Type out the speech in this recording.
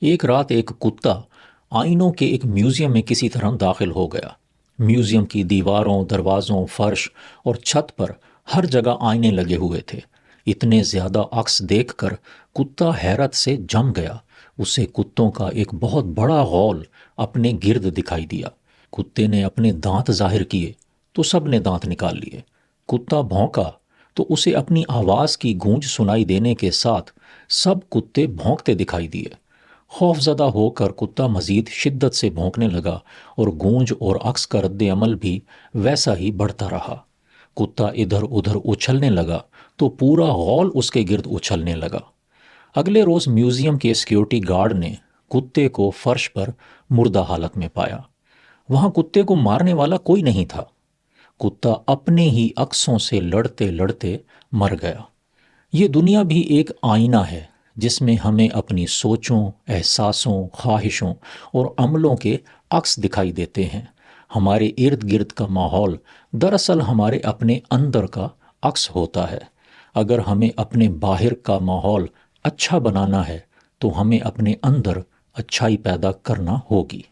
ایک رات ایک کتا آئینوں کے ایک میوزیم میں کسی طرح داخل ہو گیا۔ میوزیم کی دیواروں، دروازوں، فرش اور چھت پر ہر جگہ آئینے لگے ہوئے تھے۔ اتنے زیادہ عکس دیکھ کر کتا حیرت سے جم گیا۔ اسے کتوں کا ایک بہت بڑا غول اپنے گرد دکھائی دیا۔ کتے نے اپنے دانت ظاہر کیے تو سب نے دانت نکال لیے۔ کتا بھونکا تو اسے اپنی آواز کی گونج سنائی دینے کے ساتھ سب کتے بھونکتے دکھائی دیے۔ خوف زدہ ہو کر کتا مزید شدت سے بھونکنے لگا اور گونج اور عکس کا رد عمل بھی ویسا ہی بڑھتا رہا۔ کتا ادھر ادھر اچھلنے لگا تو پورا غول اس کے گرد اچھلنے لگا۔ اگلے روز میوزیم کے سیکیورٹی گارڈ نے کتے کو فرش پر مردہ حالت میں پایا۔ وہاں کتے کو مارنے والا کوئی نہیں تھا۔ کتا اپنے ہی عکسوں سے لڑتے لڑتے مر گیا۔ یہ دنیا بھی ایک آئینہ ہے جس میں ہمیں اپنی سوچوں، احساسوں، خواہشوں اور عملوں کے عکس دکھائی دیتے ہیں۔ ہمارے ارد گرد کا ماحول دراصل ہمارے اپنے اندر کا عکس ہوتا ہے۔ اگر ہمیں اپنے باہر کا ماحول اچھا بنانا ہے تو ہمیں اپنے اندر اچھائی پیدا کرنا ہوگی۔